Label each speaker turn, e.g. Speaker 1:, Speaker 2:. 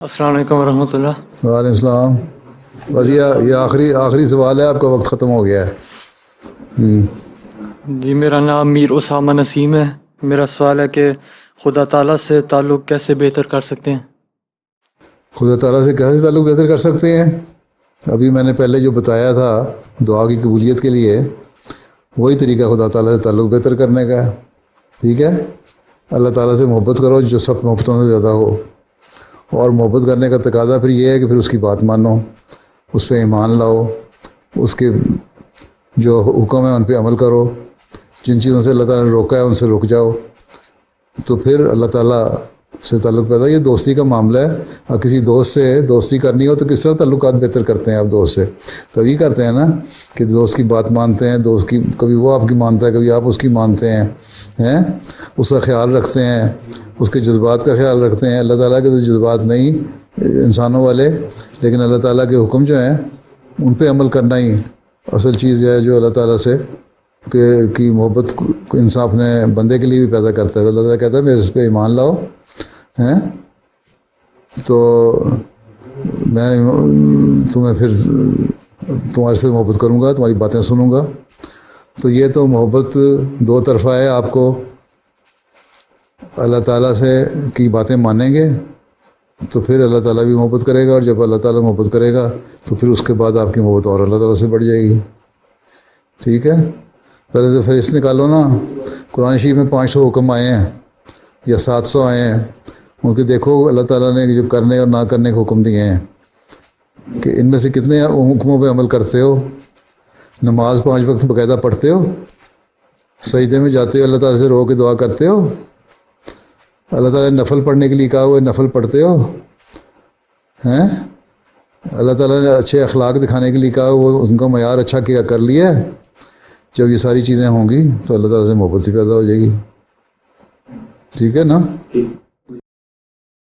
Speaker 1: السلام علیکم ورحمۃ اللہ۔
Speaker 2: وعلیکم السلام۔ بس یہ آخری سوال ہے، آپ کا وقت ختم ہو گیا ہے۔
Speaker 1: جی میرا نام میر اسامہ نسیم ہے۔ میرا سوال ہے کہ خدا تعالیٰ سے تعلق کیسے بہتر کر سکتے ہیں؟
Speaker 2: خدا تعالیٰ سے کیسے تعلق بہتر کر سکتے ہیں؟ ابھی میں نے پہلے جو بتایا تھا دعا کی قبولیت کے لیے، وہی طریقہ خدا تعالیٰ سے تعلق بہتر کرنے کا ہے۔ ٹھیک ہے، اللہ تعالیٰ سے محبت کرو جو سب محبتوں سے زیادہ ہو، اور محبت کرنے کا تقاضا پھر یہ ہے کہ پھر اس کی بات مانو، اس پہ ایمان لاؤ، اس کے جو حکم ہے ان پہ عمل کرو، جن چیزوں سے اللہ تعالیٰ نے روکا ہے ان سے رک جاؤ، تو پھر اللہ تعالیٰ سے تعلق پیدا۔ یہ دوستی کا معاملہ ہے، اور کسی دوست سے دوستی کرنی ہو تو کس طرح تعلقات بہتر کرتے ہیں آپ دوست سے؟ تو یہ کرتے ہیں نا کہ دوست کی بات مانتے ہیں، دوست کی کبھی وہ آپ کی مانتا ہے، کبھی آپ اس کی مانتے ہیں، اس کا خیال رکھتے ہیں، اس کے جذبات کا خیال رکھتے ہیں۔ اللہ تعالیٰ کے تو جذبات نہیں انسانوں والے، لیکن اللہ تعالیٰ کے حکم جو ہیں ان پہ عمل کرنا ہی اصل چیز ہے جو اللہ تعالیٰ سے کی محبت کو انسان اپنے بندے کے لیے بھی پیدا کرتا ہے۔ اللہ تعالیٰ کہتا ہے میرے اس پہ ایمان لاؤ، تو میں تمہیں پھر تمہارے سے محبت کروں گا، تمہاری باتیں سنوں گا۔ تو یہ تو محبت دو طرفہ ہے۔ آپ کو اللہ تعالیٰ سے کی باتیں مانیں گے تو پھر اللہ تعالیٰ بھی محبت کرے گا، اور جب اللہ تعالیٰ محبت کرے گا تو پھر اس کے بعد آپ کی محبت اور اللہ تعالیٰ سے بڑھ جائے گی۔ ٹھیک ہے، پہلے تو فہرست نکالو نا۔ قرآن شریف میں 500 حکم آئے ہیں یا 700 آئے ہیں، ان کے دیکھو اللہ تعالیٰ نے جو کرنے اور نہ کرنے کے حکم دیے ہیں کہ ان میں سے کتنے حکموں پہ عمل کرتے ہو؟ نماز 5 وقت باقاعدہ پڑھتے ہو؟ سجدے میں جاتے ہو اللہ تعالیٰ سے رو کے دعا کرتے ہو؟ اللہ تعالیٰ نے نفل پڑھنے کے لیے کہا ہوا ہے، نفل پڑھتے ہو؟ اللہ تعالیٰ نے اچھے اخلاق دکھانے کے لیے کہا وہ ان کا معیار اچھا کیا کر لیا ہے؟ جب یہ ساری چیزیں ہوں گی تو اللہ تعالیٰ سے محبت ہی پیدا ہو جائے گی۔ ٹھیک ہے نا؟